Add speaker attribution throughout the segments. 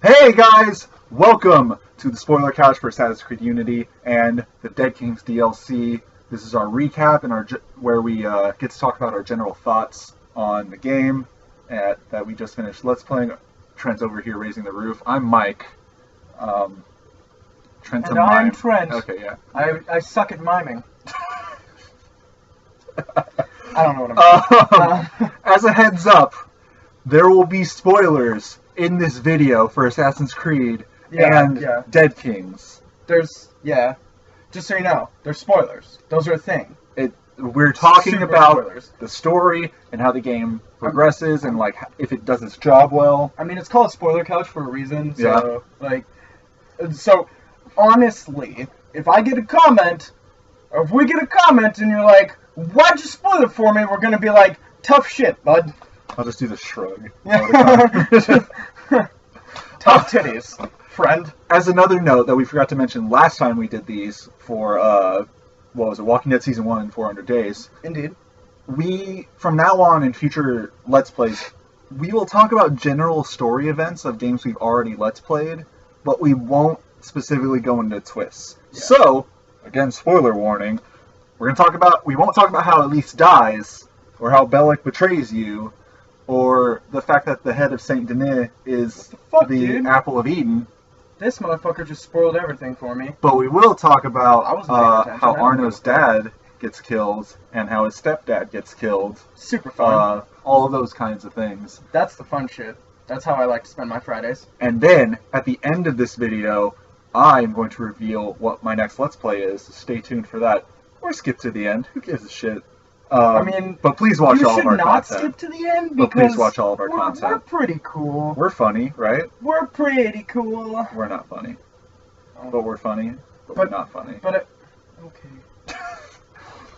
Speaker 1: Hey guys! Welcome to the spoiler couch for Assassin's Creed Unity and the Dead Kings DLC. This is our recap and where we get to talk about our general thoughts on the game that we just finished Let's Playing. Trent's over here raising the roof. I'm Mike. Trent's
Speaker 2: and
Speaker 1: a mime.
Speaker 2: I'm Trent.
Speaker 1: Okay, yeah.
Speaker 2: I suck at miming. I don't know what I'm saying.
Speaker 1: As a heads up, there will be spoilers in this video for Assassin's Creed and Dead Kings.
Speaker 2: Just so you know, there's spoilers. Those are a thing.
Speaker 1: We're talking about
Speaker 2: spoilers.
Speaker 1: The story and how the game progresses and like if it does its job well.
Speaker 2: I mean, it's called Spoiler Couch for a reason. So so honestly, if I get a comment, or if we get a comment and you're like, "Why'd you spoil it for me?" We're gonna be like, "Tough shit, bud."
Speaker 1: I'll just do the shrug.
Speaker 2: Tough titties, friend.
Speaker 1: As another note that we forgot to mention last time we did these for what was it, Walking Dead Season 1 in 400 Days.
Speaker 2: Indeed.
Speaker 1: We, from now on in future Let's Plays, we will talk about general story events of games we've already Let's Played, but we won't specifically go into twists. Yeah. So, again, spoiler warning, we won't talk about how Elise dies, or how Bellic betrays you, or the fact that the head of Saint Denis is the Apple of Eden.
Speaker 2: This motherfucker just spoiled everything for me.
Speaker 1: But we will talk about how Arno's dad gets killed and how his stepdad gets killed.
Speaker 2: Super fun.
Speaker 1: All of those kinds of things.
Speaker 2: That's the fun shit. That's how I like to spend my Fridays.
Speaker 1: And then, at the end of this video, I'm going to reveal what my next Let's Play is. So stay tuned for that. Or skip to the end. Who gives a shit? But please watch all of our content. You should not skip
Speaker 2: to the end
Speaker 1: because please watch all of our content.
Speaker 2: We're pretty cool.
Speaker 1: We're funny, right?
Speaker 2: We're pretty cool.
Speaker 1: We're not funny. But we're funny. But we're not funny.
Speaker 2: Okay.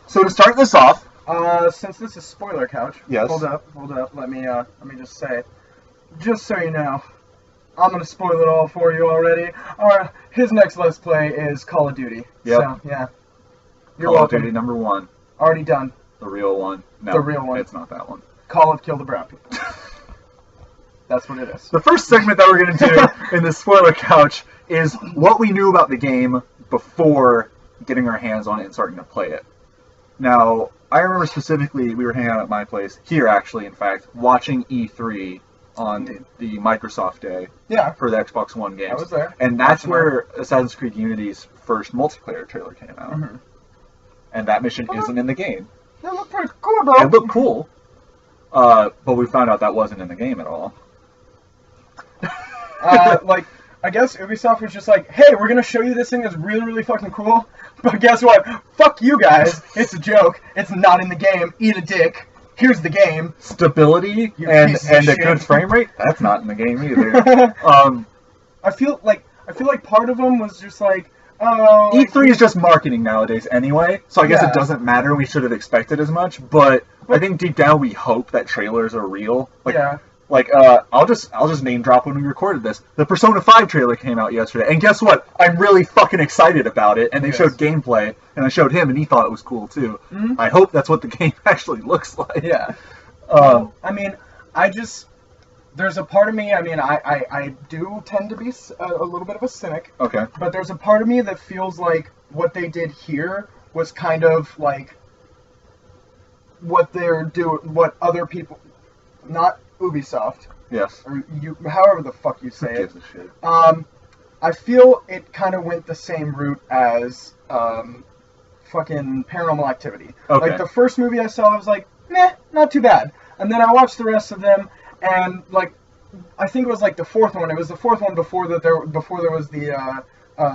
Speaker 1: So to start this off,
Speaker 2: since this is Spoiler Couch,
Speaker 1: yes.
Speaker 2: Hold up. Let me just say, just so you know, I'm gonna spoil it all for you already. His next Let's Play is Call of Duty.
Speaker 1: Yep.
Speaker 2: So yeah. You're
Speaker 1: Call
Speaker 2: welcome.
Speaker 1: of Duty number 1.
Speaker 2: Already done.
Speaker 1: The real one. No,
Speaker 2: the real one.
Speaker 1: It's not that one.
Speaker 2: Call of Kill the Brown People. That's what it is.
Speaker 1: The first segment that we're going to do in the spoiler couch is what we knew about the game before getting our hands on it and starting to play it. Now, I remember specifically we were hanging out at my place, here actually, in fact, watching E3 on the Microsoft Day for the Xbox One games.
Speaker 2: I was there.
Speaker 1: And that's where Assassin's Creed Unity's first multiplayer trailer came out.
Speaker 2: Mm-hmm.
Speaker 1: And that mission isn't in the game.
Speaker 2: It looked pretty cool, bro.
Speaker 1: It looked cool. But we found out that wasn't in the game at all.
Speaker 2: I guess Ubisoft was just like, hey, we're going to show you this thing that's really, really fucking cool. But guess what? Fuck you guys. It's a joke. It's not in the game. Eat a dick. Here's the game.
Speaker 1: Stability and a good frame rate? That's not in the game either.
Speaker 2: I feel like part of them was just like,
Speaker 1: E3 is just marketing nowadays anyway, so I guess it doesn't matter. We should have expected as much, but I think deep down we hope that trailers are real. I'll just name drop when we recorded this. The Persona 5 trailer came out yesterday, and guess what? I'm really fucking excited about it, and they showed gameplay, and I showed him, and he thought it was cool too. Mm-hmm. I hope that's what the game actually looks like.
Speaker 2: Yeah. There's a part of me, I do tend to be a little bit of a cynic.
Speaker 1: Okay.
Speaker 2: But there's a part of me that feels like what they did here was kind of like what other people, not Ubisoft.
Speaker 1: Yes.
Speaker 2: Or however the fuck you say it.
Speaker 1: Who gives a shit?
Speaker 2: I feel it kind of went the same route as fucking Paranormal Activity.
Speaker 1: Okay.
Speaker 2: Like the first movie I saw, I was like, meh, not too bad. And then I watched the rest of them. And I think it was the fourth one. It was the fourth one before there was the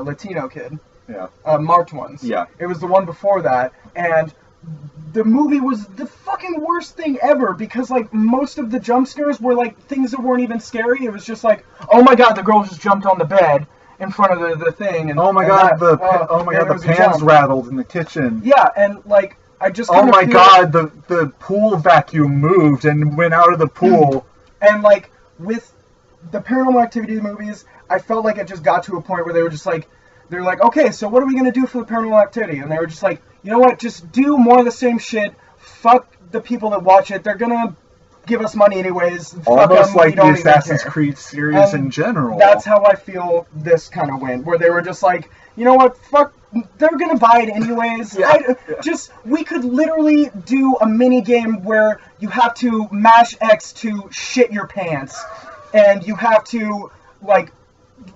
Speaker 2: Latino kid.
Speaker 1: Yeah.
Speaker 2: Marked ones.
Speaker 1: Yeah.
Speaker 2: It was the one before that, and the movie was the fucking worst thing ever because most of the jump scares were things that weren't even scary. It was just oh my god, the girl just jumped on the bed in front of the thing, and
Speaker 1: oh my god, the pans rattled in the kitchen.
Speaker 2: Yeah, and I just
Speaker 1: oh my god, the pool vacuum moved and went out of the pool.
Speaker 2: And with the Paranormal Activity movies, I felt like it just got to a point where they were just they're like, okay, so what are we gonna do for the Paranormal Activity? And they were just like, you know what, just do more of the same shit. Fuck the people that watch it. They're gonna give us money anyways. Fuck
Speaker 1: Almost
Speaker 2: 'em,
Speaker 1: like
Speaker 2: we don't
Speaker 1: the
Speaker 2: even
Speaker 1: Assassin's
Speaker 2: care.
Speaker 1: Creed series
Speaker 2: And
Speaker 1: in general.
Speaker 2: That's how I feel this kind of went, where they were just like, you know what, fuck, they're gonna buy it anyways.
Speaker 1: Yeah.
Speaker 2: We could literally do a mini game where you have to mash X to shit your pants, and you have to like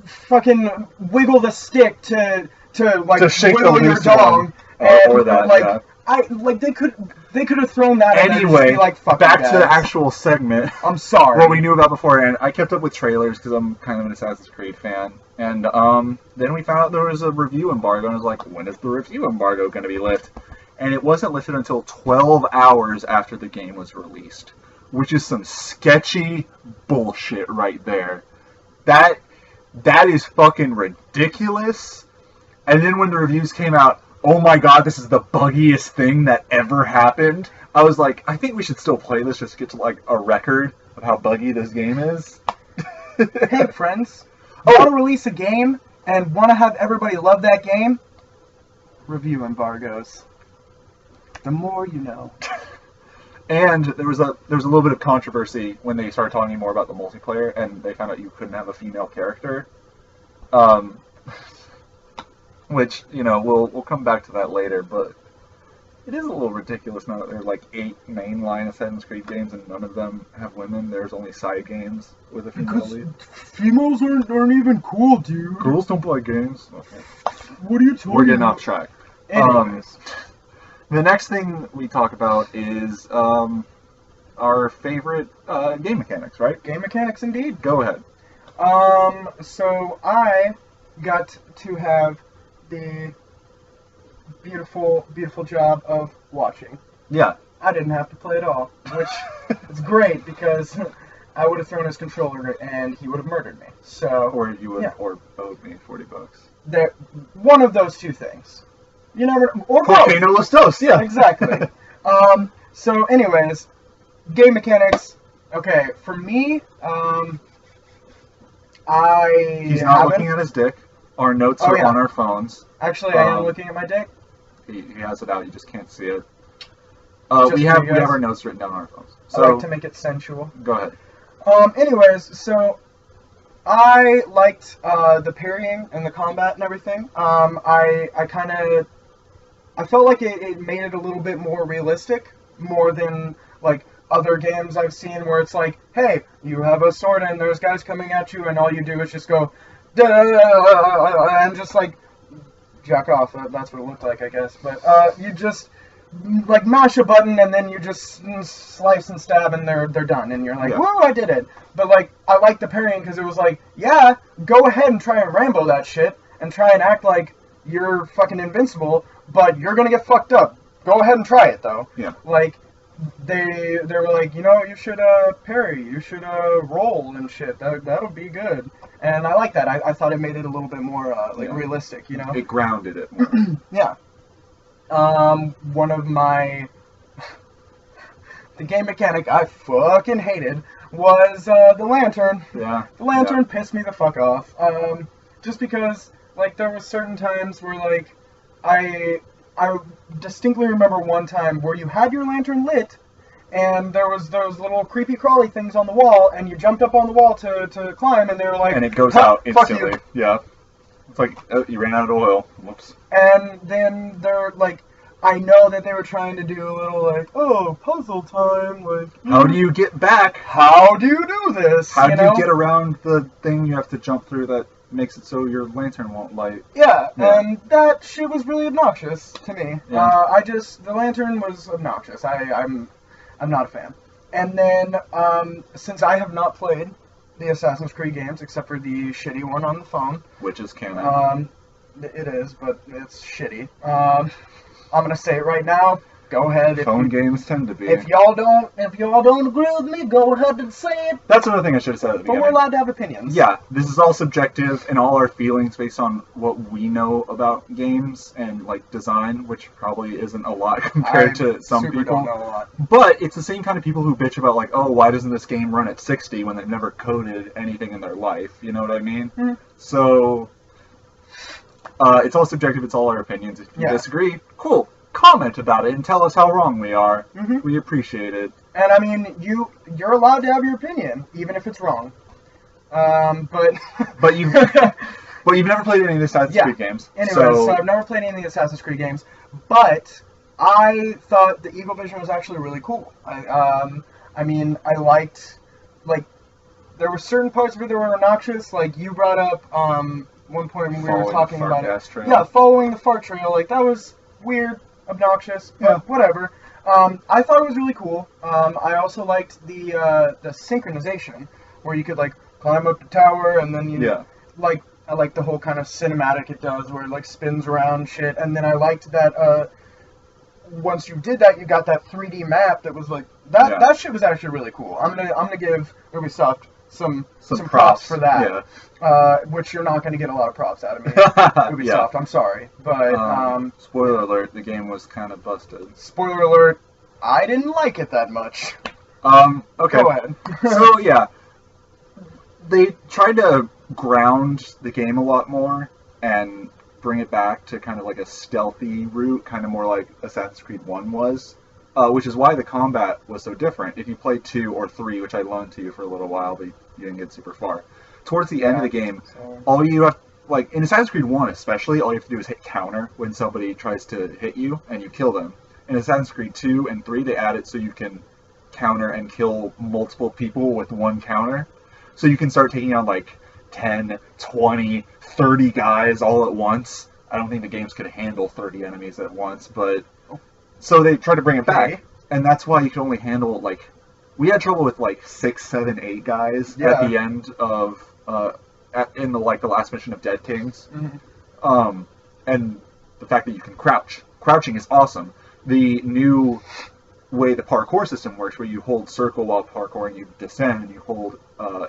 Speaker 2: fucking wiggle the stick to
Speaker 1: shake
Speaker 2: wiggle
Speaker 1: the
Speaker 2: your
Speaker 1: loose
Speaker 2: dong.
Speaker 1: one.
Speaker 2: And
Speaker 1: Or that,
Speaker 2: like
Speaker 1: yeah.
Speaker 2: they could have thrown that in there and just
Speaker 1: Anyway,
Speaker 2: be like, fuck
Speaker 1: back
Speaker 2: you
Speaker 1: to the
Speaker 2: guys.
Speaker 1: actual segment.
Speaker 2: I'm sorry.
Speaker 1: What we knew about beforehand. I kept up with trailers because I'm kind of an Assassin's Creed fan. And then we found out there was a review embargo, and I was like, when is the review embargo going to be lifted? And it wasn't lifted until 12 hours after the game was released, which is some sketchy bullshit right there. That is fucking ridiculous. And then when the reviews came out, oh my god, this is the buggiest thing that ever happened. I was like, I think we should still play this just to get to like a record of how buggy this game is.
Speaker 2: Hey friends, want to release a game and want to have everybody love that game? Review embargoes. The more you know.
Speaker 1: And there was a little bit of controversy when they started talking more about the multiplayer, and they found out you couldn't have a female character. Which, you know, we'll come back to that later, but it is a little ridiculous now that there are like 8 mainline Assassin's Creed games and none of them have women. There's only side games with a female lead.
Speaker 2: Females aren't even cool, dude.
Speaker 1: Girls don't play games. Okay.
Speaker 2: What are you talking
Speaker 1: We're getting off track.
Speaker 2: Anyways.
Speaker 1: The next thing we talk about is our favorite game mechanics, right?
Speaker 2: Game mechanics indeed.
Speaker 1: Go ahead.
Speaker 2: So I got to have the beautiful, beautiful job of watching.
Speaker 1: Yeah.
Speaker 2: I didn't have to play at all, which is great because I would have thrown his controller and he would have murdered me. So,
Speaker 1: Or you would, or owed me $40.
Speaker 2: there, one of those two things. You never, or both.
Speaker 1: Volcano Los Dos, yeah.
Speaker 2: Exactly. So, anyways, game mechanics. Okay, for me,
Speaker 1: He's not looking at his dick. Our notes are on our phones.
Speaker 2: Actually, I am looking at my dick.
Speaker 1: He has it out. You just can't see it. We have our notes written down on our phones. So
Speaker 2: I like to make it sensual.
Speaker 1: Go ahead.
Speaker 2: Anyways, so I liked the parrying and the combat and everything. I felt like it made it a little bit more realistic, more than like other games I've seen where it's like, hey, you have a sword and there's guys coming at you and all you do is just go and just like jack off. That's what it looked like, I guess. But you just like mash a button and then you just slice and stab and they're done and you're like, whoa, I did it. But like I liked the parrying because it was like, yeah, go ahead and try and Rambo that shit and try and act like you're fucking invincible, but you're gonna get fucked up. Go ahead and try it though.
Speaker 1: Yeah.
Speaker 2: Like they were like, you know, you should parry, you should roll and shit. That'll be good. And I like that. I thought it made it a little bit more realistic, you know.
Speaker 1: It grounded it more.
Speaker 2: Yeah. One of my the game mechanic I fucking hated was the lantern.
Speaker 1: Yeah.
Speaker 2: The lantern pissed me the fuck off. Just because like there was certain times where like I distinctly remember one time where you had your lantern lit and there was those little creepy crawly things on the wall and you jumped up on the wall to climb and they were like,
Speaker 1: and it goes out
Speaker 2: fuck
Speaker 1: instantly.
Speaker 2: you.
Speaker 1: Yeah. It's like, oh, you ran out of oil. Whoops.
Speaker 2: And then they're like, I know that they were trying to do a little like, oh, puzzle time, like,
Speaker 1: how do you get back?
Speaker 2: How do you do this?
Speaker 1: How do you get around the thing you have to jump through that makes it so your lantern won't light?
Speaker 2: Yeah, and that shit was really obnoxious to me.
Speaker 1: Yeah.
Speaker 2: The lantern was obnoxious. I'm not a fan. And then, since I have not played the Assassin's Creed games, except for the shitty one on the phone.
Speaker 1: Which is canon.
Speaker 2: It is, but it's shitty. I'm gonna say it right now. Go ahead.
Speaker 1: Phone games tend to be.
Speaker 2: If y'all don't agree with me, go ahead and say it.
Speaker 1: That's another thing I should have said at the beginning.
Speaker 2: But we're allowed to have opinions.
Speaker 1: Yeah, this is all subjective and all our feelings based on what we know about games and like design, which probably isn't a lot compared to some people.
Speaker 2: Don't know a lot.
Speaker 1: But it's the same kind of people who bitch about like, oh, why doesn't this game run at 60 when they've never coded anything in their life? You know what I mean?
Speaker 2: Mm-hmm.
Speaker 1: So it's all subjective. It's all our opinions. If you disagree, cool. comment about it and tell us how wrong we are.
Speaker 2: Mhm.
Speaker 1: We appreciate it.
Speaker 2: And I mean, you're allowed to have your opinion, even if it's wrong. But
Speaker 1: But you've never played any of the Assassin's Creed games.
Speaker 2: Anyways, so I've never played any of the Assassin's Creed games, but I thought the Eagle Vision was actually really cool. I mean, I liked, like, there were certain parts of it that were obnoxious. Like you brought up one point when we were talking about it.
Speaker 1: Trail.
Speaker 2: Yeah, following the fart trail. Like that was weird, obnoxious, but whatever. I thought it was really cool. I also liked the synchronization where you could like climb up the tower and then like I like the whole kind of cinematic it does where it like spins around shit, and then I liked that once you did that you got that 3D map that was like that shit was actually really cool. I'm gonna give Ubisoft some props for that. Which you're not gonna get a lot of props out of me, Ubisoft. I'm sorry, but
Speaker 1: spoiler alert: the game was kind of busted.
Speaker 2: Spoiler alert: I didn't like it that much.
Speaker 1: Okay.
Speaker 2: Go ahead.
Speaker 1: So yeah, they tried to ground the game a lot more and bring it back to kind of like a stealthy route, kind of more like Assassin's Creed 1 was, which is why the combat was so different. If you play 2 or 3, which I loaned to you for a little while, but you didn't get super far, towards the end of the game, all you have, like in Assassin's Creed 1 especially, all you have to do is hit counter when somebody tries to hit you and you kill them. In Assassin's Creed 2 and 3, they added so you can counter and kill multiple people with one counter. So you can start taking on like 10, 20, 30 guys all at once. I don't think the games could handle 30 enemies at once, but so they tried to bring it back, and that's why you can only handle like we had trouble with like 6, 7, 8 guys at the end of in the last mission of Dead Kings. And the fact that you can crouching is awesome. The new way the parkour system works, where you hold circle while parkouring, you descend, and you hold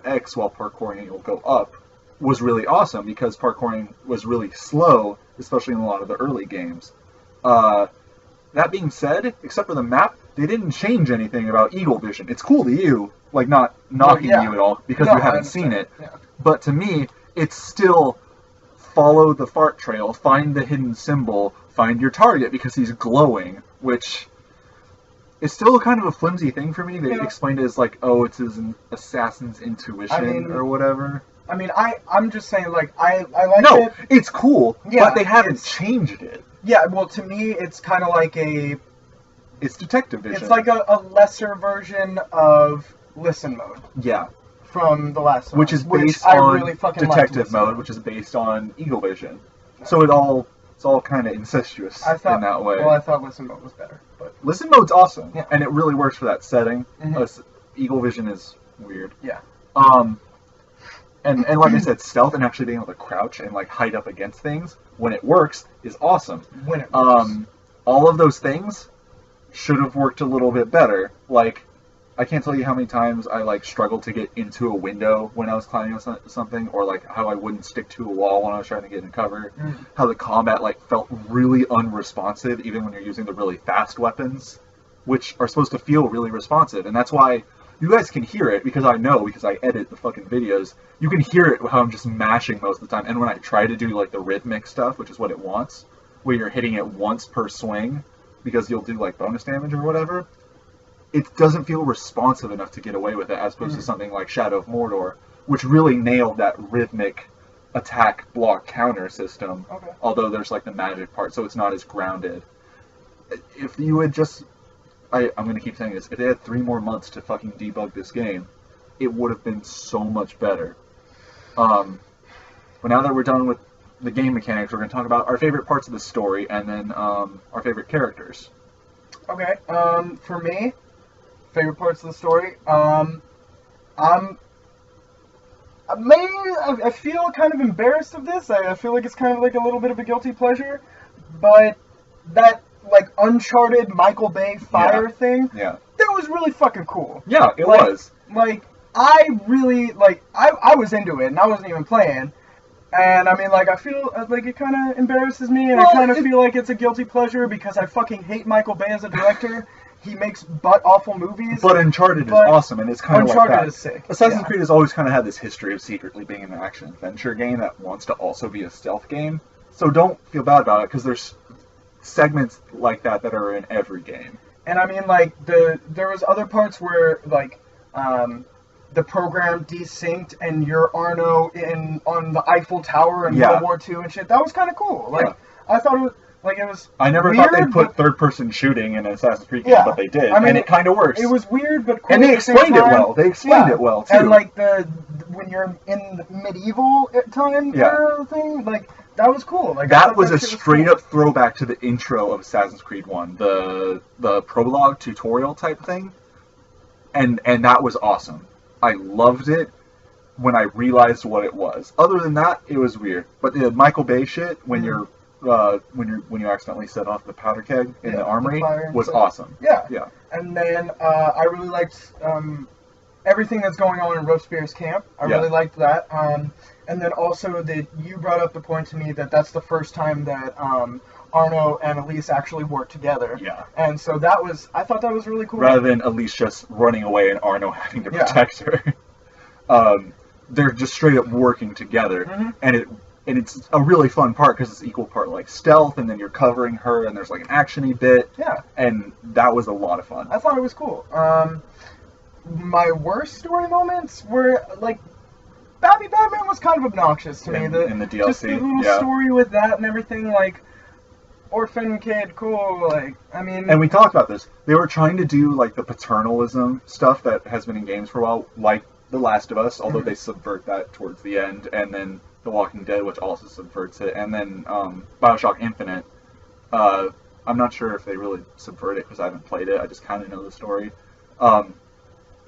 Speaker 1: X while parkouring, and you'll go up, was really awesome because parkouring was really slow, especially in a lot of the early games. That being said, except for the map, they didn't change anything about Eagle Vision. It's cool to you, like not knocking you at all because you haven't seen it. But to me, it's still follow the fart trail, find the hidden symbol, find your target because he's glowing, which is still kind of a flimsy thing for me. They explained it as like, oh, it's his assassin's intuition or whatever.
Speaker 2: I mean, I'm just saying, like, I like it.
Speaker 1: No, it's cool, but they haven't changed it.
Speaker 2: Yeah, well, to me, it's kind of like
Speaker 1: it's detective vision.
Speaker 2: It's like a lesser version of listen mode.
Speaker 1: Yeah.
Speaker 2: From the last one.
Speaker 1: Which is based on detective mode, which is based on Eagle Vision. So it's all kind of incestuous in that way.
Speaker 2: Well, I thought listen mode was better. But
Speaker 1: listen mode's awesome, and it really works for that setting. Eagle Vision is weird.
Speaker 2: Yeah.
Speaker 1: And like I said, stealth and actually being able to crouch and like hide up against things when it works is awesome.
Speaker 2: When it works.
Speaker 1: All of those things should have worked a little bit better. Like, I can't tell you how many times I like struggled to get into a window when I was climbing on something, or like how I wouldn't stick to a wall when I was trying to get in cover. How the combat like felt really unresponsive, even when you're using the really fast weapons, which are supposed to feel really responsive. And that's why you guys can hear it, because I edit the fucking videos. You can hear it how I'm just mashing most of the time. And when I try to do like the rhythmic stuff, which is what it wants, where you're hitting it once per swing, because you'll do like bonus damage or whatever, it doesn't feel responsive enough to get away with it, as opposed to something like Shadow of Mordor, which really nailed that rhythmic attack block counter system. Although there's like the magic part, so it's not as grounded. If you had just, I'm going to keep saying this, if they had 3 more months to fucking debug this game, it would have been so much better. But now that we're done with the game mechanics, we're going to talk about our favorite parts of the story, and then our favorite characters.
Speaker 2: Okay, for me, favorite parts of the story, I feel kind of embarrassed of this. I feel like it's kind of like a little bit of a guilty pleasure, but that like Uncharted Michael Bay fire thing, that was really fucking cool.
Speaker 1: Yeah, it was.
Speaker 2: Like, I really, like, I was into it, and I wasn't even playing, and I mean, like, I feel like it kind of embarrasses me, and I kind of feel like it's a guilty pleasure because I fucking hate Michael Bay as a director. He makes butt-awful movies.
Speaker 1: But Uncharted is awesome, and it's kind of like that.
Speaker 2: Uncharted is sick.
Speaker 1: Assassin's Creed has always kind of had this history of secretly being an action-adventure game that wants to also be a stealth game. So don't feel bad about it, because there's segments like that are in every game.
Speaker 2: And I mean, like, there was other parts where, like, the program desynced and you're Arno on the Eiffel Tower in World War II and shit. That was kind of cool. Like, I thought it was, like, it was
Speaker 1: I never
Speaker 2: weird,
Speaker 1: thought they'd put third-person shooting in an Assassin's Creed game, but they did. I mean, and it kind of works.
Speaker 2: It was weird, but cool.
Speaker 1: And they explained it well. They explained it well, too.
Speaker 2: And, like, when you're in the medieval time thing, like, that was cool. Like,
Speaker 1: that was a straight-up throwback to the intro of Assassin's Creed 1, the prologue tutorial type thing, and that was awesome. I loved it when I realized what it was. Other than that, it was weird. But the Michael Bay shit, when you accidentally set off the powder keg in the armory, was awesome.
Speaker 2: Yeah. And then I really liked everything that's going on in Robespierre's camp. I really liked that. And then also that you brought up the point to me that that's the first time that Arno and Elise actually worked together.
Speaker 1: Yeah.
Speaker 2: And so I thought that was really cool.
Speaker 1: Rather than Elise just running away and Arno having to protect her. They're just straight up working together. And it's a really fun part because it's equal part like stealth, and then you're covering her, and there's like an action-y bit.
Speaker 2: Yeah.
Speaker 1: And that was a lot of fun.
Speaker 2: I thought it was cool. My worst story moments were like Batman was kind of obnoxious to me.
Speaker 1: In the DLC,
Speaker 2: just the little story with that and everything, like orphan kid, cool. Like, I mean,
Speaker 1: and we talked about this. They were trying to do like the paternalism stuff that has been in games for a while, like The Last of Us, although they subvert that towards the end, and then The Walking Dead, which also subverts it, and then BioShock Infinite. I'm not sure if they really subvert it because I haven't played it. I just kind of know the story.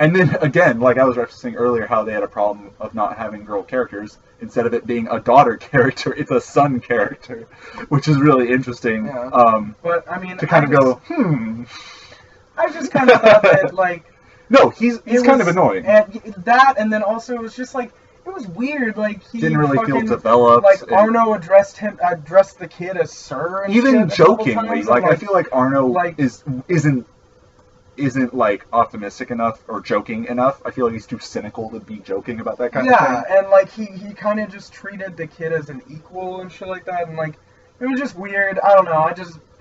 Speaker 1: And then, again, like I was referencing earlier, how they had a problem of not having girl characters. Instead of it being a daughter character, it's a son character, which is really interesting.
Speaker 2: Yeah. But, I mean...
Speaker 1: To kind of go,
Speaker 2: I just kind of thought that, like...
Speaker 1: No, he's kind of annoying.
Speaker 2: And that, and then also it was just, like... It was weird, like, he
Speaker 1: didn't really feel developed.
Speaker 2: Like, Arno addressed the kid as sir and
Speaker 1: even
Speaker 2: shit
Speaker 1: jokingly. Like, I feel like Arno
Speaker 2: like,
Speaker 1: isn't like optimistic enough or joking enough. I feel like he's too cynical to be joking about that kind of thing.
Speaker 2: Yeah, and like he kind of just treated the kid as an equal and shit like that, and like it was just weird. I don't know.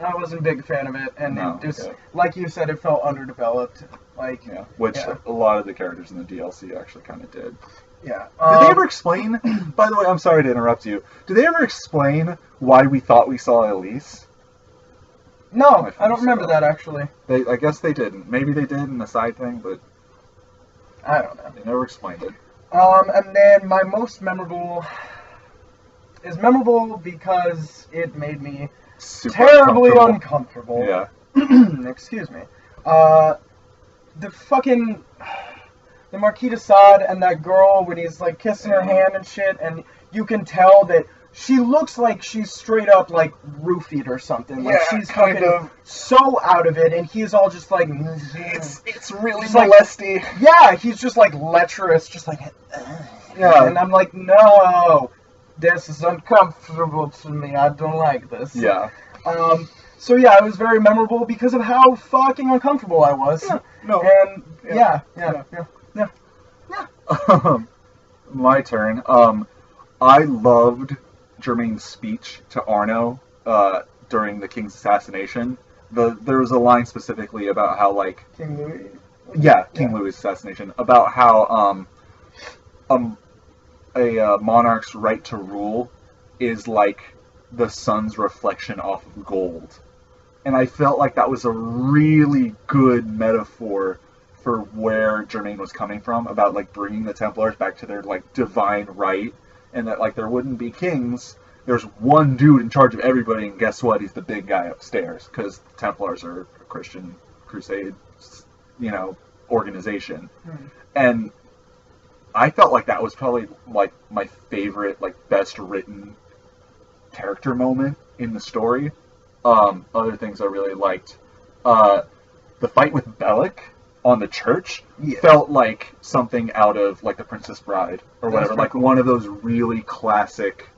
Speaker 2: I wasn't a big fan of it, and it just like you said, it felt underdeveloped. Like
Speaker 1: which a lot of the characters in the DLC actually kind of did.
Speaker 2: Yeah.
Speaker 1: Did they ever explain? By the way, I'm sorry to interrupt you. Did they ever explain why we thought we saw Elise?
Speaker 2: No, I don't remember that actually.
Speaker 1: I guess they didn't. Maybe they did in the side thing, but
Speaker 2: I don't know.
Speaker 1: They never explained it.
Speaker 2: And then my most memorable is memorable because it made me terribly uncomfortable.
Speaker 1: Yeah.
Speaker 2: Excuse me. The Marquis de Sade and that girl when he's like kissing her hand and shit, and you can tell that she looks like she's straight up like roofied or something. Like she's fucking so out of it, and he's all just like
Speaker 1: it's really
Speaker 2: molesty. Like, yeah, he's just like lecherous, just like and I'm like, no, this is uncomfortable to me. I don't like this.
Speaker 1: Yeah.
Speaker 2: So yeah, it was very memorable because of how fucking uncomfortable I was.
Speaker 1: Yeah. No.
Speaker 2: And yeah.
Speaker 1: My turn. I loved Germain's speech to Arno during the king's assassination. There was a line specifically about how like
Speaker 2: King Louis.
Speaker 1: Yeah, King Louis' assassination. About how a monarch's right to rule is like the sun's reflection off of gold. And I felt like that was a really good metaphor for where Germain was coming from, about like bringing the Templars back to their like divine right, and that like there wouldn't be kings. There's one dude in charge of everybody, and guess what? He's the big guy upstairs, because the Templars are a Christian crusade, organization. And I felt like that was probably like my favorite, like best written character moment in the story. Other things I really liked, the fight with Bellic on the church felt like something out of like The Princess Bride or whatever, like one of those really classic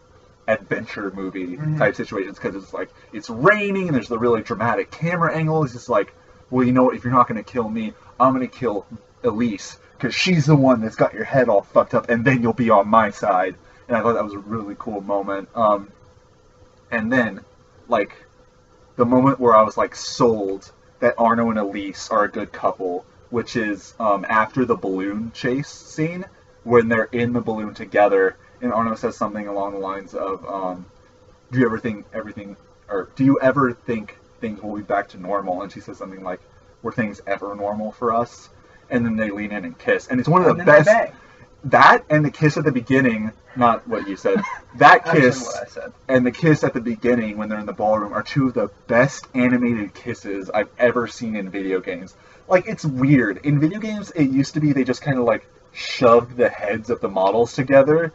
Speaker 1: adventure movie type situations, because it's like it's raining and there's the really dramatic camera angle. It's just like, well, you know what, if you're not going to kill me, I'm going to kill Elise, because she's the one that's got your head all fucked up, and then you'll be on my side. And I thought that was a really cool moment. And then like the moment where I was like sold that Arno and Elise are a good couple, which is after the balloon chase scene when they're in the balloon together, and Arno says something along the lines of, "Do you ever think everything, or do you ever think things will be back to normal?" And she says something like, "Were things ever normal for us?" And then they lean in and kiss, and it's one of the best. That and the kiss at the beginning, not what you said. That kiss
Speaker 2: what I said.
Speaker 1: and the kiss at the beginning when they're in the ballroom are two of the best animated kisses I've ever seen in video games. Like, it's weird. In video games, it used to be they just kind of like shoved the heads of the models together,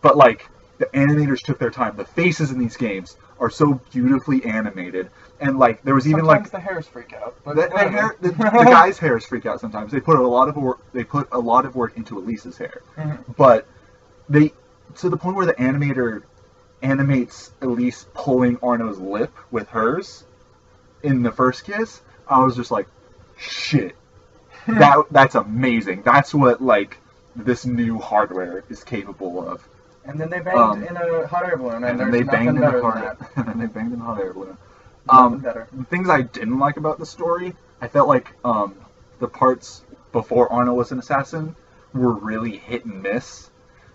Speaker 1: but like the animators took their time. The faces in these games are so beautifully animated, and like there was even
Speaker 2: sometimes the hairs freak out. But
Speaker 1: the guys' hairs freak out sometimes. They put a lot of work into Elise's hair, but to the point where the animator animates Elise pulling Arno's lip with hers in the first kiss. I was just like, shit, that's amazing. That's what like this new hardware is capable of.
Speaker 2: And then they banged in a hot air balloon, and
Speaker 1: then
Speaker 2: there's
Speaker 1: they banged
Speaker 2: nothing
Speaker 1: in
Speaker 2: better
Speaker 1: a
Speaker 2: than that.
Speaker 1: and then they banged in a hot air balloon.
Speaker 2: Better.
Speaker 1: The things I didn't like about the story, I felt like the parts before Arno was an assassin were really hit and miss.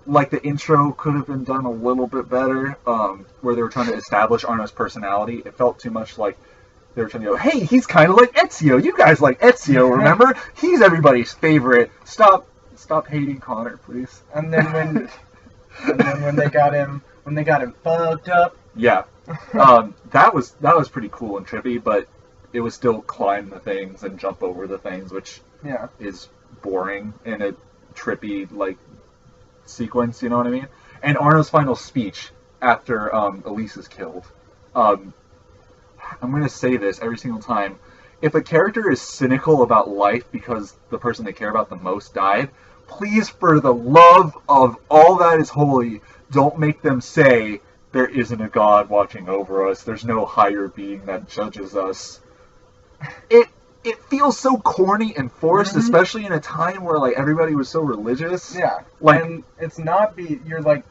Speaker 1: Like the intro could have been done a little bit better, where they were trying to establish Arno's personality. It felt too much like they were trying to go, "Hey, he's kind of like Ezio. You guys like Ezio, remember? He's everybody's favorite. Stop hating Connor, please."
Speaker 2: And then when they got him fucked up.
Speaker 1: Yeah. That was pretty cool and trippy, but it was still climb the things and jump over the things, which is boring in a trippy like sequence, you know what I mean? And Arno's final speech after Elise is killed. I'm gonna say this every single time. If a character is cynical about life because the person they care about the most died, please, for the love of all that is holy, don't make them say, "There isn't a God watching over us. There's no higher being that judges us." It feels so corny and forced, especially in a time where like everybody was so religious.
Speaker 2: Yeah,
Speaker 1: like,
Speaker 2: and it's not you're like,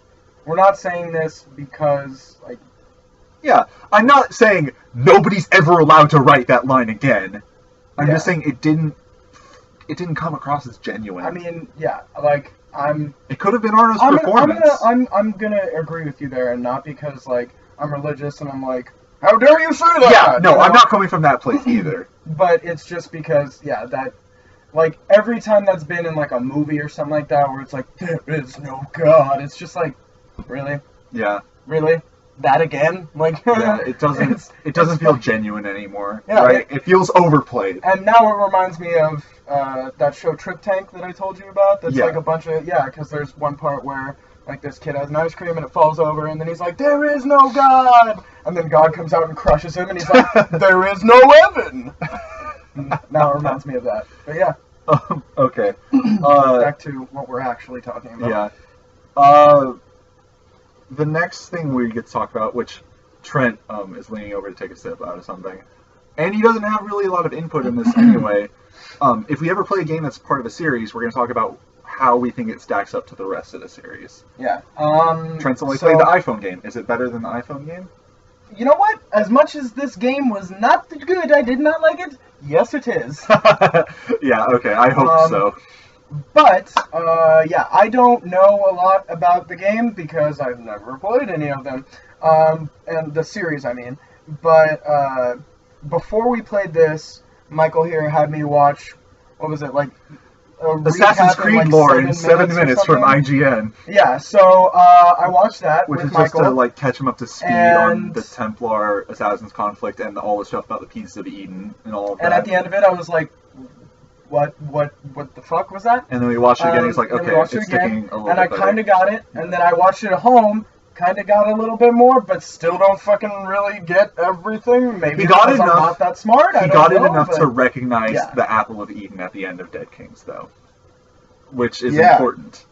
Speaker 2: we're not saying this because like.
Speaker 1: Yeah, I'm not saying nobody's ever allowed to write that line again. I'm just saying it didn't come across as genuine.
Speaker 2: I mean, yeah, like
Speaker 1: It could have been Arno's performance.
Speaker 2: I'm gonna agree with you there, and not because like I'm religious and I'm like, how dare you say that?
Speaker 1: Yeah, no, I'm not coming from that place either.
Speaker 2: But it's just because, that like every time that's been in like a movie or something like that, where it's like there is no God, it's just like, really?
Speaker 1: Yeah.
Speaker 2: Really? That again? Like,
Speaker 1: yeah, it doesn't feel genuine anymore.
Speaker 2: Yeah,
Speaker 1: right? It feels overplayed.
Speaker 2: And now it reminds me of that show Trip Tank that I told you about. That's like a bunch of because there's one part where like this kid has an ice cream and it falls over, and then he's like, "There is no God," and then God comes out and crushes him, and he's like, "There is no heaven." Now it reminds me of that. But yeah.
Speaker 1: Okay.
Speaker 2: Back to what we're actually talking about.
Speaker 1: Yeah. The next thing we get to talk about, which Trent is leaning over to take a sip out of something, and he doesn't have really a lot of input in this anyway. If we ever play a game that's part of a series, we're going to talk about how we think it stacks up to the rest of the series.
Speaker 2: Yeah.
Speaker 1: Trent's only played the iPhone game. Is it better than the iPhone game?
Speaker 2: You know what? As much as this game was not good, I did not like it. Yes, it is.
Speaker 1: Yeah, okay, I hope so.
Speaker 2: But, I don't know a lot about the game because I've never played any of them. And the series, I mean. But, before we played this, Michael here had me watch, what was it, like,
Speaker 1: Assassin's Creed lore in 7 minutes from IGN.
Speaker 2: Yeah, so I watched that
Speaker 1: which
Speaker 2: with
Speaker 1: is
Speaker 2: Michael.
Speaker 1: just to like catch him up to speed on the Templar Assassin's conflict and all the stuff about the Pieces of Eden and all of that.
Speaker 2: And at the end of it, I was like, what the fuck was that?
Speaker 1: And then we watched it again. He's like, okay, it's sticking a little bit
Speaker 2: and I kind of got it. And then I watched it at home. Kind of got a little bit more, but still don't fucking really get everything. Maybe
Speaker 1: he got
Speaker 2: because
Speaker 1: enough,
Speaker 2: I'm not that smart.
Speaker 1: He got it enough to recognize the Apple of Eden at the end of Dead Kings, though, which is important.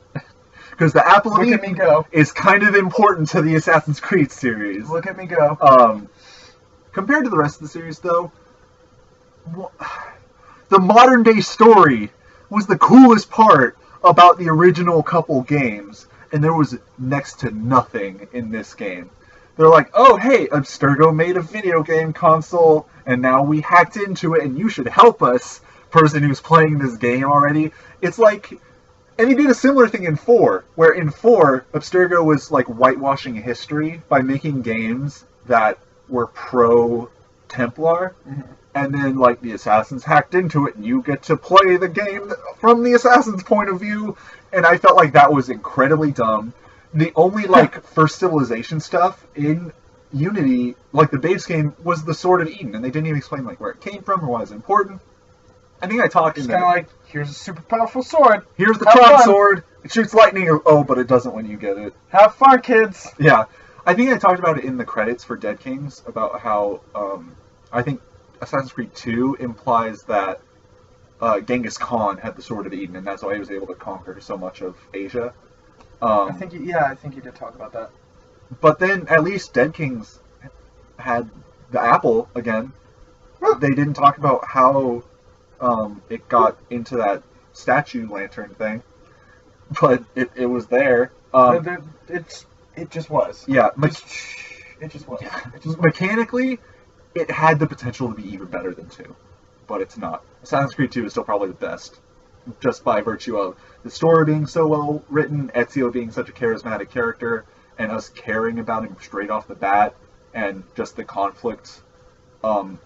Speaker 1: Because the Apple of Eden is kind of important to the Assassin's Creed series.
Speaker 2: Look at me go.
Speaker 1: Compared to the rest of the series, though, the modern day story was the coolest part about the original couple games. And there was next to nothing in this game. They're like, oh, hey, Abstergo made a video game console, and now we hacked into it, and you should help us, person who's playing this game already. It's like, and they did a similar thing in 4, where in 4, Abstergo was like whitewashing history by making games that were pro-Templar, and then like the Assassins hacked into it, and you get to play the game from the Assassin's point of view, and I felt like that was incredibly dumb. The only, like, First Civilization stuff in Unity, like the base game, was the Sword of Eden, and they didn't even explain, like, where it came from or why it's important. I think I talked in
Speaker 2: It's kind of like, here's a super powerful sword.
Speaker 1: Here's the Tron sword. It shoots lightning. Oh, but it doesn't when you get it.
Speaker 2: Have fun, kids.
Speaker 1: Yeah. I think I talked about it in the credits for Dead Kings, about how, I think Assassin's Creed 2 implies that Genghis Khan had the Sword of Eden, and that's why he was able to conquer so much of Asia.
Speaker 2: I think you did talk about that.
Speaker 1: But then at least Dead Kings had the apple again. They didn't talk about how it got into that statue lantern thing, but it was there.
Speaker 2: It just was.
Speaker 1: Yeah,
Speaker 2: it just was.
Speaker 1: Yeah. Mechanically, it had the potential to be even better than 2, but it's not. Assassin's Creed 2 is still probably the best, just by virtue of the story being so well written, Ezio being such a charismatic character, and us caring about him straight off the bat, and just the conflict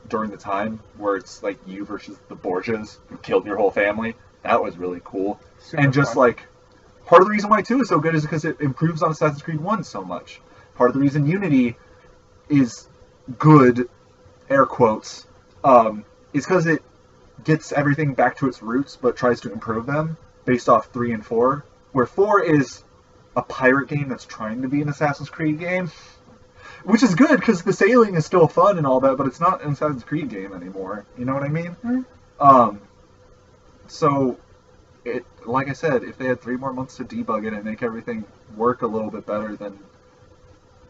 Speaker 1: during the time where it's like you versus the Borgias who killed your whole family. That was really cool.
Speaker 2: Super
Speaker 1: and just
Speaker 2: fun.
Speaker 1: like, part of the reason why 2 is so good is because it improves on Assassin's Creed 1 so much. Part of the reason Unity is good, air quotes, is because it gets everything back to its roots, but tries to improve them based off 3 and 4, where 4 is a pirate game that's trying to be an Assassin's Creed game, which is good because the sailing is still fun and all that, but it's not an Assassin's Creed game anymore. You know what I mean?
Speaker 2: Mm-hmm.
Speaker 1: So, like I said, if they had 3 more months to debug it and make everything work a little bit better, then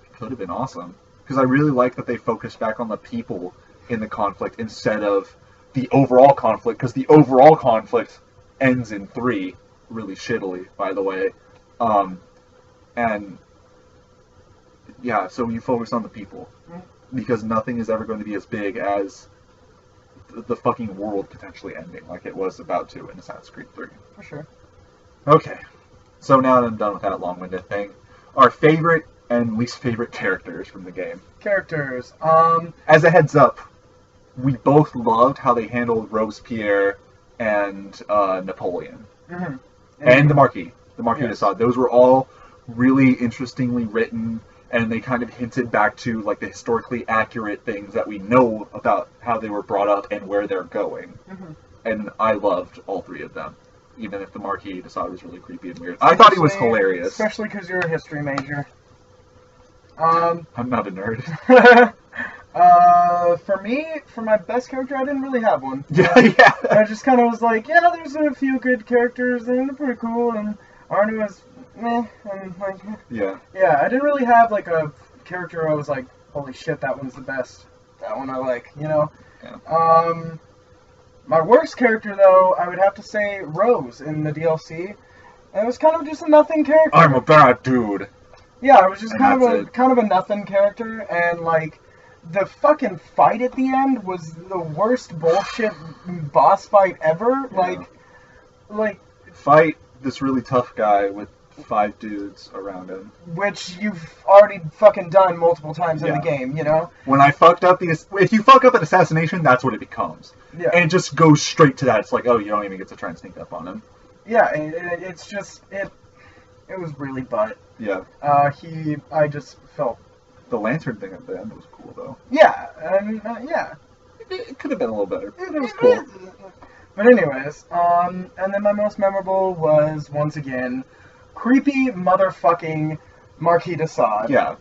Speaker 1: it could have been awesome. Because I really like that they focused back on the people in the conflict instead of the overall conflict, because the overall conflict ends in 3 really shittily, by the way. And yeah, so you focus on the people, because nothing is ever going to be as big as the fucking world potentially ending, like it was about to in Assassin's Creed 3.
Speaker 2: For sure.
Speaker 1: Okay, so now that I'm done with that long-winded thing, our favorite and least favorite characters from the game.
Speaker 2: Characters.
Speaker 1: As a heads up, we both loved how they handled Robespierre and Napoleon.
Speaker 2: Mm-hmm.
Speaker 1: And the Marquis de
Speaker 2: Yes.
Speaker 1: Sade. Those were all really interestingly written, and they kind of hinted back to like the historically accurate things that we know about how they were brought up and where they're going.
Speaker 2: Mm-hmm.
Speaker 1: And I loved all 3 of them, even if the Marquis de Sade was really creepy and weird. I thought he was hilarious.
Speaker 2: Especially because you're a history major.
Speaker 1: I'm not a nerd.
Speaker 2: For me, for my best character, I didn't really have one.
Speaker 1: Yeah.
Speaker 2: I just kind of was like, yeah, there's a few good characters, and they're pretty cool, and Arnie was meh, and like,
Speaker 1: Yeah.
Speaker 2: yeah, I didn't really have like a character where I was like, holy shit, that one's the best. That one I like, you know?
Speaker 1: Yeah.
Speaker 2: My worst character, though, I would have to say Rose in the DLC. And it was kind of just a nothing character.
Speaker 1: I'm a bad dude.
Speaker 2: Yeah, it was just
Speaker 1: And
Speaker 2: kind
Speaker 1: that's
Speaker 2: of a nothing character, and like the fucking fight at the end was the worst bullshit boss fight ever.
Speaker 1: Yeah.
Speaker 2: Like
Speaker 1: Fight this really tough guy with 5 dudes around him.
Speaker 2: which you've already fucking done multiple times in
Speaker 1: Yeah.
Speaker 2: the game, you know?
Speaker 1: When I fucked up if you fuck up an assassination, that's what it becomes.
Speaker 2: Yeah.
Speaker 1: And it just goes straight to that. It's like, oh, you don't even get to try and sneak up on him.
Speaker 2: Yeah, it's just it was really butt.
Speaker 1: Yeah.
Speaker 2: I just felt.
Speaker 1: The lantern thing at the end was cool, though.
Speaker 2: Yeah, and yeah.
Speaker 1: It could have been a little better. It was cool.
Speaker 2: But anyways, and then my most memorable was, once again, creepy motherfucking Marquis de Sade.
Speaker 1: Yeah.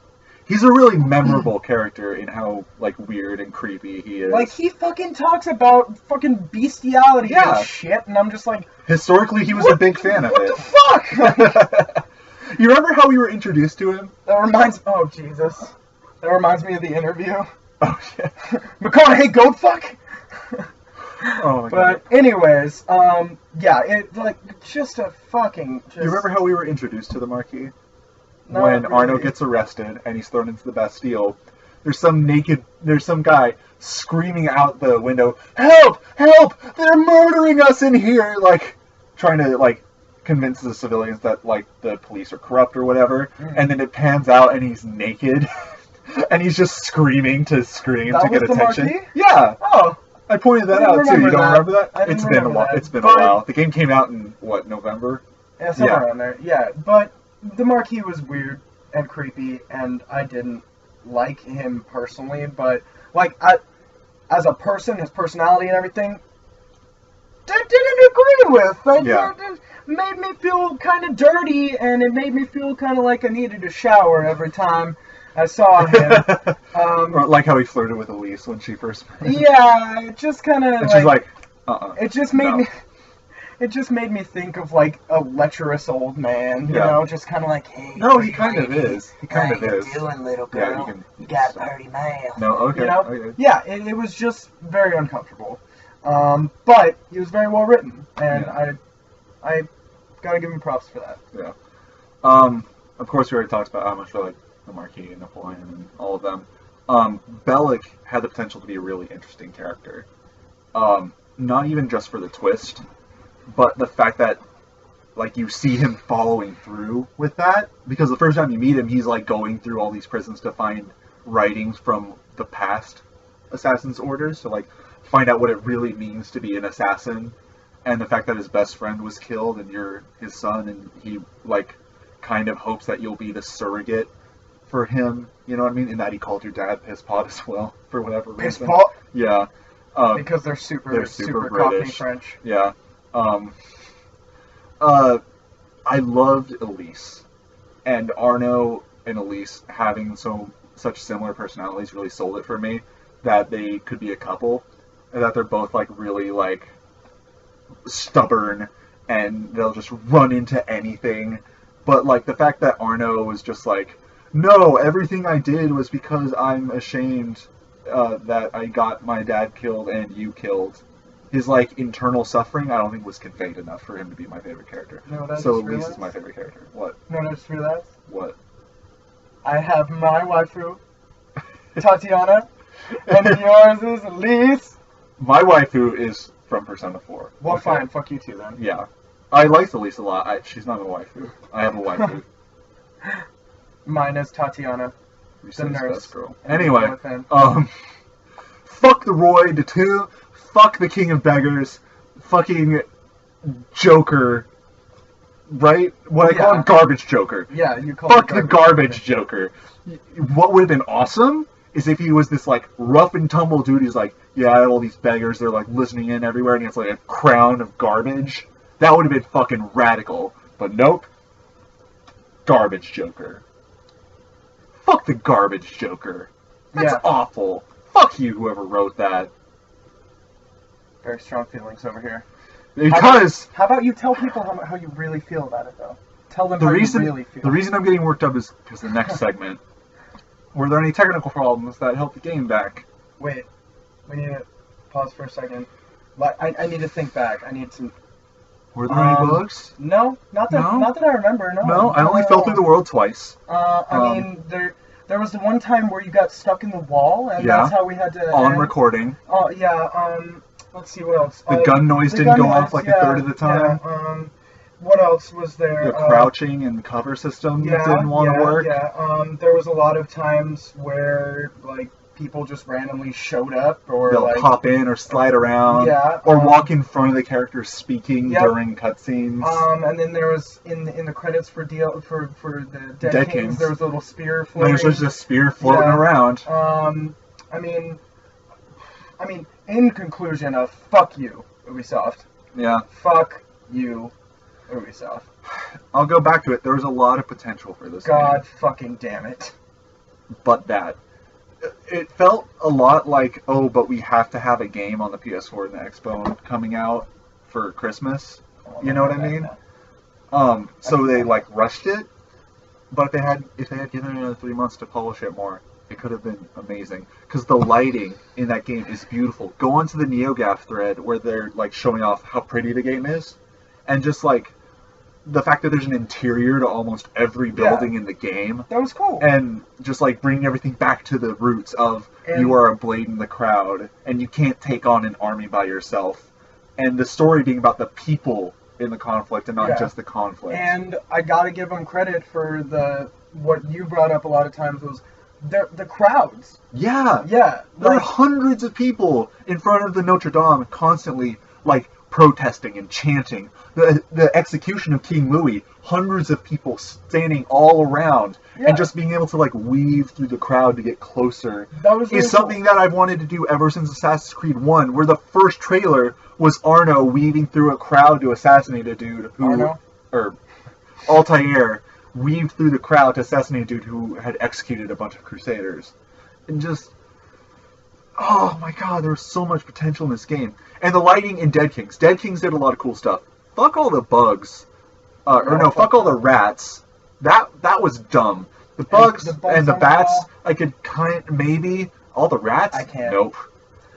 Speaker 1: He's a really memorable character in how, like, weird and creepy he is.
Speaker 2: Like, he fucking talks about fucking bestiality
Speaker 1: Yeah.
Speaker 2: and shit, and I'm just like...
Speaker 1: Historically, he was a big fan of it.
Speaker 2: What the fuck?
Speaker 1: You remember how we were introduced to him?
Speaker 2: That reminds... Oh, Jesus. That reminds me of the interview.
Speaker 1: Oh, yeah.
Speaker 2: McConaughey, goat fuck?
Speaker 1: Oh, my God.
Speaker 2: But anyways, yeah, it, like, just a fucking... Just...
Speaker 1: You remember how we were introduced to the Marquis?
Speaker 2: Not
Speaker 1: when
Speaker 2: really.
Speaker 1: Arno gets arrested and he's thrown into the Bastille, there's some guy screaming out the window, "Help! Help! They're murdering us in here!" Like, trying to, like, convince the civilians that, like, the police are corrupt or whatever. And then it pans out and he's naked. And he's just screaming to scream
Speaker 2: That
Speaker 1: to get
Speaker 2: was the
Speaker 1: attention.
Speaker 2: Marquis?
Speaker 1: Yeah!
Speaker 2: Oh,
Speaker 1: I pointed that
Speaker 2: I didn't
Speaker 1: out, too. You
Speaker 2: remember
Speaker 1: don't
Speaker 2: that.
Speaker 1: remember that?
Speaker 2: I didn't
Speaker 1: It's been a
Speaker 2: remember
Speaker 1: while.
Speaker 2: that.
Speaker 1: It's been a
Speaker 2: But-
Speaker 1: while. The game came out in, what, November?
Speaker 2: yeah, somewhere
Speaker 1: Yeah.
Speaker 2: around there. Yeah, but the Marquis was weird and creepy, and I didn't like him personally, but, like, as a person, his personality and everything, I didn't agree with.
Speaker 1: Yeah.
Speaker 2: It made me feel kind of dirty, and it made me feel kind of like I needed a shower every time I saw him.
Speaker 1: Or like how he flirted with Elise when she first met him.
Speaker 2: Yeah, it just kind of
Speaker 1: And she's like,
Speaker 2: it just made
Speaker 1: no.
Speaker 2: me. It just made me think of like a lecherous old man, you
Speaker 1: Yeah.
Speaker 2: know, just kind of like, hey.
Speaker 1: No, he
Speaker 2: pretty
Speaker 1: kind of
Speaker 2: lady,
Speaker 1: is. He kind
Speaker 2: how
Speaker 1: of
Speaker 2: you
Speaker 1: is.
Speaker 2: doing, little
Speaker 1: Yeah,
Speaker 2: girl?
Speaker 1: you can-
Speaker 2: You got a pretty mouth.
Speaker 1: No, okay.
Speaker 2: You know?
Speaker 1: Okay.
Speaker 2: Yeah, it was just very uncomfortable. But he was very well written, and
Speaker 1: Yeah.
Speaker 2: I gotta give him props for that.
Speaker 1: Yeah. Of course, we already talked about how much we like the Marquis and Napoleon and all of them. Bellic had the potential to be a really interesting character. Not even just for the twist, but the fact that, like, you see him following through with that. Because the first time you meet him, he's, like, going through all these prisons to find writings from the past assassin's orders. To, like, find out what it really means to be an assassin. And the fact that his best friend was killed and you're his son, and he, like, kind of hopes that you'll be the surrogate for him. You know what I mean? And that he called your dad Piss Pot as well, for whatever
Speaker 2: Piss
Speaker 1: reason.
Speaker 2: pot?
Speaker 1: Yeah.
Speaker 2: Because they're super
Speaker 1: super
Speaker 2: Cockney
Speaker 1: British.
Speaker 2: French.
Speaker 1: Yeah. I loved Elise. And Arno and Elise having such similar personalities really sold it for me, that they could be a couple, and that they're both, like, really, like, stubborn, and they'll just run into anything. But, like, the fact that Arno was just like, no, everything I did was because I'm ashamed that I got my dad killed and you killed. His, like, internal suffering, I don't think was conveyed enough for him to be my favorite character.
Speaker 2: No, that's
Speaker 1: So
Speaker 2: just
Speaker 1: Elise
Speaker 2: realized?
Speaker 1: is my favorite character. What?
Speaker 2: No, I just realized.
Speaker 1: What?
Speaker 2: I have my waifu, Tatiana, and yours is Elise.
Speaker 1: My waifu is from Persona 4.
Speaker 2: Well,
Speaker 1: Okay.
Speaker 2: fine, fuck you too then.
Speaker 1: Yeah. I like Elise a lot. She's not a waifu. I have a waifu.
Speaker 2: Mine is Tatiana.
Speaker 1: You
Speaker 2: The
Speaker 1: said
Speaker 2: nurse.
Speaker 1: best girl.
Speaker 2: And
Speaker 1: Anyway,
Speaker 2: within.
Speaker 1: fuck the Roy de Two, fuck the King of Beggars, fucking Joker, right? What I call him, Garbage Joker.
Speaker 2: Yeah, you call
Speaker 1: Fuck
Speaker 2: it
Speaker 1: the Garbage Joker. What would have been awesome is if he was this, like, rough and tumble dude. He's like, yeah, I have all these beggars, they're, like, listening in everywhere, and he has, like, a crown of garbage. That would have been fucking radical. But nope. Garbage Joker. Fuck the Garbage Joker. That's
Speaker 2: Yeah.
Speaker 1: awful. Fuck you, whoever wrote that.
Speaker 2: Very strong feelings over here.
Speaker 1: Because
Speaker 2: How about you tell people how you really feel about it, though? Tell them
Speaker 1: the
Speaker 2: how
Speaker 1: reason
Speaker 2: you really feel.
Speaker 1: the reason I'm getting worked up is because the next segment. Were there any technical problems that held the game back?
Speaker 2: Wait, we need to pause for a second. I need to think back. I need some.
Speaker 1: Were there any bugs?
Speaker 2: No, not that
Speaker 1: No?
Speaker 2: not that I remember. No.
Speaker 1: No, I only fell through the world twice.
Speaker 2: I mean, there was the one time where you got stuck in the wall, and
Speaker 1: Yeah.
Speaker 2: that's how we had to.
Speaker 1: On
Speaker 2: end.
Speaker 1: recording.
Speaker 2: Oh yeah. Let's see what else.
Speaker 1: The gun noise
Speaker 2: the
Speaker 1: didn't
Speaker 2: gun
Speaker 1: go off
Speaker 2: noise,
Speaker 1: like a third of the time.
Speaker 2: Yeah, what else was there?
Speaker 1: The crouching and cover system didn't want to work.
Speaker 2: Yeah. There was a lot of times where like people just randomly showed up, or
Speaker 1: They'll
Speaker 2: like
Speaker 1: pop in or slide around.
Speaker 2: Yeah,
Speaker 1: Or walk in front of the character speaking
Speaker 2: Yep.
Speaker 1: during cutscenes.
Speaker 2: and then there was in the credits for the Dead
Speaker 1: Dead
Speaker 2: Kings,
Speaker 1: Kings.
Speaker 2: there was a little spear
Speaker 1: And
Speaker 2: floating.
Speaker 1: there's just a spear floating
Speaker 2: Yeah.
Speaker 1: around.
Speaker 2: I mean, in conclusion of fuck you, Ubisoft.
Speaker 1: Yeah.
Speaker 2: Fuck you, Ubisoft.
Speaker 1: I'll go back to it. There was a lot of potential for this game.
Speaker 2: God fucking damn it.
Speaker 1: But that. It felt a lot like, oh, but we have to have a game on the PS4 and the Xbox coming out for Christmas. You know what I mean? So they, like, rushed it. But if they had given it another 3 months to polish it more, it could have been amazing. Because the lighting in that game is beautiful. Go onto the NeoGAF thread where they're, like, showing off how pretty the game is. And just, like, the fact that there's an interior to almost every building in the game.
Speaker 2: That was cool.
Speaker 1: And just like bringing everything back to the roots of you are a blade in the crowd and you can't take on an army by yourself. And the story being about the people in the conflict and not just the conflict.
Speaker 2: And I gotta give them credit for what you brought up a lot of times was the crowds.
Speaker 1: Yeah.
Speaker 2: Yeah.
Speaker 1: There are hundreds of people in front of the Notre Dame constantly like protesting and chanting. The execution of King Louis, hundreds of people standing all around and just being able to like weave through the crowd to get closer is something that I've wanted to do ever since Assassin's Creed 1, where the first trailer was Arno weaving through a crowd to assassinate a dude Altair weaved through the crowd to assassinate a dude who had executed a bunch of crusaders. And just, oh my god, there's so much potential in this game. And the lighting in Dead Kings. Dead Kings did a lot of cool stuff. Fuck all the bugs. Fuck all the rats. That was dumb. The bugs and the bats, I could maybe. All the rats?
Speaker 2: I can't.
Speaker 1: Nope.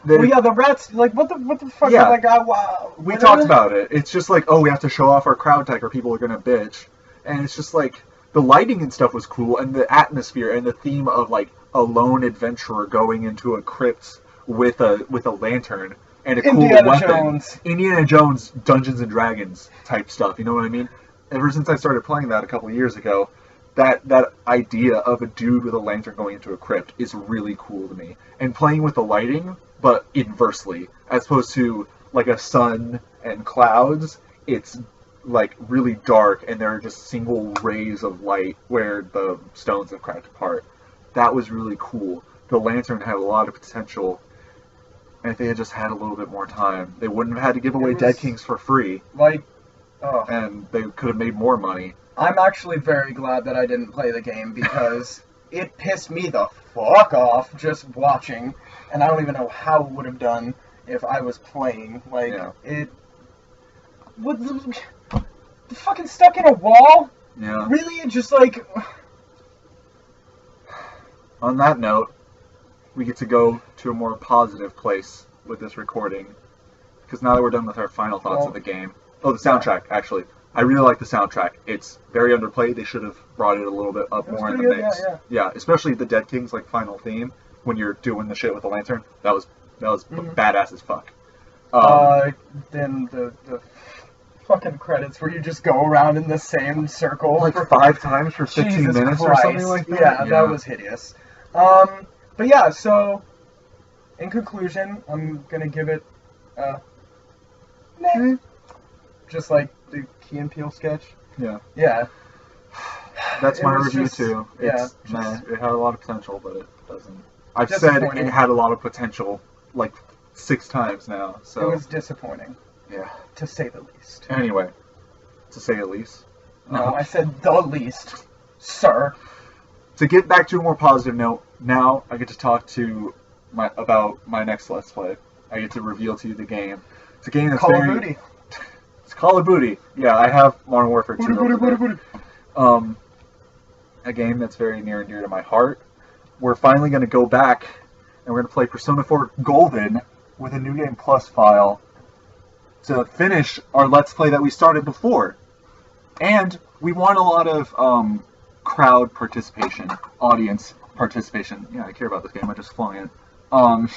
Speaker 2: The rats, like, what the fuck?
Speaker 1: Yeah.
Speaker 2: Like, wow.
Speaker 1: We talked about it. It's just like, oh, we have to show off our crowd tech or people are gonna bitch. And it's just like, the lighting and stuff was cool, and the atmosphere and the theme of, like, a lone adventurer going into a crypt with a lantern. And a cool weapon. Indiana Jones, Dungeons and Dragons type stuff. You know what I mean? Ever since I started playing that a couple of years ago, that idea of a dude with a lantern going into a crypt is really cool to me. And playing with the lighting, but inversely, as opposed to like a sun and clouds, it's like really dark and there are just single rays of light where the stones have cracked apart. That was really cool. The lantern had a lot of potential. And if they had just had a little bit more time, they wouldn't have had to give away Dead Kings for free. And they could have made more money.
Speaker 2: I'm actually very glad that I didn't play the game because it pissed me the fuck off just watching. And I don't even know how it would have done if I was playing. Fucking stuck in a wall?
Speaker 1: Yeah.
Speaker 2: Really? Just like...
Speaker 1: On that note, we get to go to a more positive place with this recording. Because now that we're done with our final thoughts of the game. Oh, the soundtrack, actually. I really like the soundtrack. It's very underplayed. They should have brought it a little bit up more in the mix. Yeah, especially the Dead King's like final theme when you're doing the shit with the lantern. That was badass as fuck.
Speaker 2: Then the fucking credits where you just go around in the same circle
Speaker 1: like 5 times for 15 minutes or something like that.
Speaker 2: Yeah, that was hideous. But yeah, so in conclusion, I'm gonna give it meh. Just like the Key and Peele sketch.
Speaker 1: Yeah.
Speaker 2: Yeah.
Speaker 1: That's my review too. It's meh. It had a lot of potential, but it doesn't. I've said it had a lot of potential like 6 times now. So
Speaker 2: it was disappointing.
Speaker 1: Yeah.
Speaker 2: To say the least.
Speaker 1: Anyway, to say the least.
Speaker 2: No, I said the least, sir.
Speaker 1: To get back to a more positive note, now I get to talk about my next Let's Play. I get to reveal to you the game. It's a game that's
Speaker 2: Call of Duty.
Speaker 1: It's Call of Duty. Yeah, I have Modern Warfare 2. A game that's very near and dear to my heart. We're finally going to go back and we're going to play Persona 4 Golden with a New Game Plus file to finish our Let's Play that we started before. And we want a lot of crowd participation, audience participation. Yeah, I care about this game. I just flung it. I'm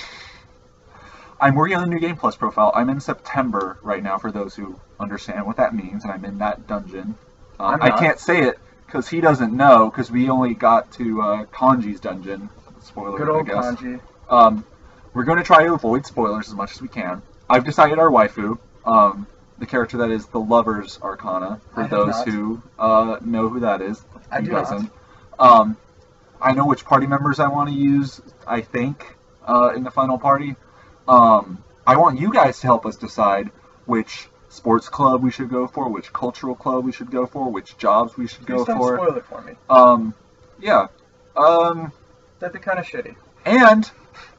Speaker 1: working on the New Game Plus profile. I'm in September right now, for those who understand what that means, and I'm in that dungeon. I can't say it because he doesn't know, because we only got to Kanji's dungeon. Spoiler,
Speaker 2: good old
Speaker 1: I guess.
Speaker 2: Kanji.
Speaker 1: We're going to try to avoid spoilers as much as we can. I've decided our waifu, the character that is the Lover's Arcana, for those who know who that is.
Speaker 2: I do
Speaker 1: doesn't. I know which party members I want to use, I think, in the final party. I want you guys to help us decide which sports club we should go for, which cultural club we should go for, which jobs we should go for.
Speaker 2: Please don't spoil it for me.
Speaker 1: Yeah.
Speaker 2: That'd be kind of shitty.
Speaker 1: And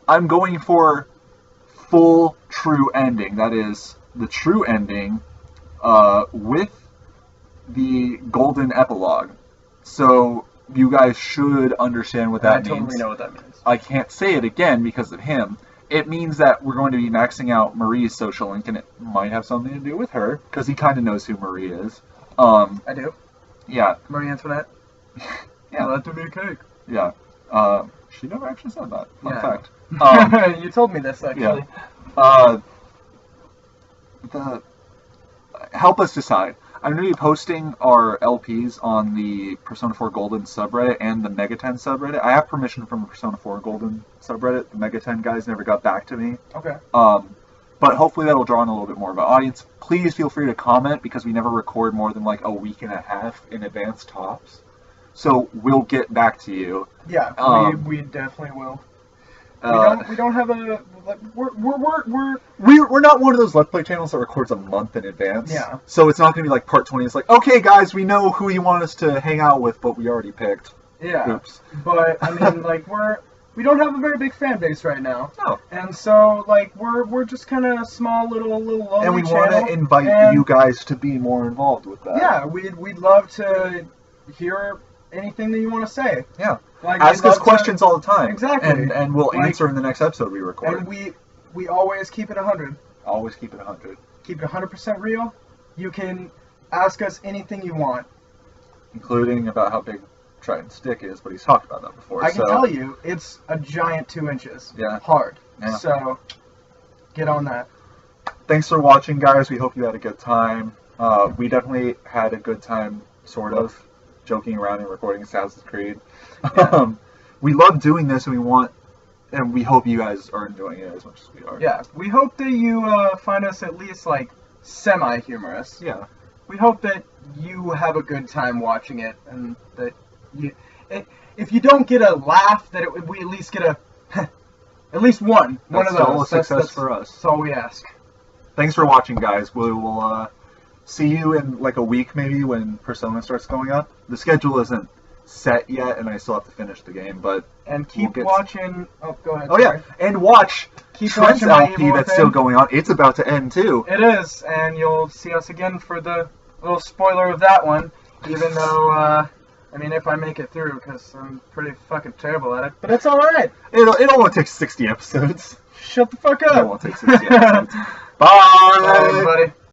Speaker 1: I'm going for full true ending. That is, the true ending with the golden epilogue. So you guys should understand what that means.
Speaker 2: I totally know what that means.
Speaker 1: I can't say it again because of him. It means that we're going to be maxing out Marie's social link, and it might have something to do with her, because he kind of knows who Marie is.
Speaker 2: I do.
Speaker 1: Yeah.
Speaker 2: Marie Antoinette.
Speaker 1: Yeah.
Speaker 2: Let there be a cake.
Speaker 1: Yeah. She never actually said that. Fun fact.
Speaker 2: You told me this, actually.
Speaker 1: Yeah. Help us decide. I'm going to be posting our LPs on the Persona 4 Golden subreddit and the Mega 10 subreddit. I have permission from the Persona 4 Golden subreddit. The Mega 10 guys never got back to me.
Speaker 2: Okay.
Speaker 1: But hopefully that'll draw in a little bit more of an audience. Please feel free to comment because we never record more than like a week and a half in advance tops. So we'll get back to you.
Speaker 2: Yeah, we definitely will. We don't have a
Speaker 1: we're not one of those Let's Play channels that records a month in advance.
Speaker 2: Yeah.
Speaker 1: So it's not gonna be like part 20. It's like, okay, guys, we know who you want us to hang out with, but we already picked.
Speaker 2: Yeah.
Speaker 1: Oops.
Speaker 2: But I mean, like we don't have a very big fan base right now.
Speaker 1: No.
Speaker 2: And so like we're just kind of a small little lonely
Speaker 1: and we
Speaker 2: want
Speaker 1: to invite you guys to be more involved with that.
Speaker 2: Yeah, we'd love to hear anything that you want to say.
Speaker 1: Yeah.
Speaker 2: Like,
Speaker 1: ask us questions all the time.
Speaker 2: Exactly.
Speaker 1: And we'll answer in the next episode we record.
Speaker 2: And we always keep it 100.
Speaker 1: Always keep it 100.
Speaker 2: Keep it 100% real. You can ask us anything you want.
Speaker 1: Including about how big Triton's stick is, but he's talked about that before.
Speaker 2: I can tell you, it's a giant 2 inches.
Speaker 1: Yeah.
Speaker 2: Hard.
Speaker 1: Yeah.
Speaker 2: So, get on that.
Speaker 1: Thanks for watching, guys. We hope you had a good time. We definitely had a good time, sort of, joking around and recording Assassin's Creed.
Speaker 2: Yeah.
Speaker 1: We love doing this, and we hope you guys are enjoying it as much as we are.
Speaker 2: Yeah, we hope that you find us at least, like, semi-humorous.
Speaker 1: Yeah.
Speaker 2: We hope that you have a good time watching it, and that if you don't get a laugh, that we at least get a, at least one of those.
Speaker 1: That's a success for us.
Speaker 2: That's all we ask.
Speaker 1: Thanks for watching, guys. We will see you in like a week maybe when Persona starts going up. The schedule isn't set yet, and I still have to finish the game, but
Speaker 2: and keep watching. Oh, go ahead.
Speaker 1: Oh
Speaker 2: sorry.
Speaker 1: yeah, and watch Trent's LP that's still going on. It's about to end too.
Speaker 2: It is, and you'll see us again for the little spoiler of that one. Even though, I mean, if I make it through, because I'm pretty fucking terrible at it, but it's all right.
Speaker 1: It only takes 60 episodes.
Speaker 2: Shut the fuck up.
Speaker 1: It won't take 60 episodes. Bye.
Speaker 2: Bye, everybody.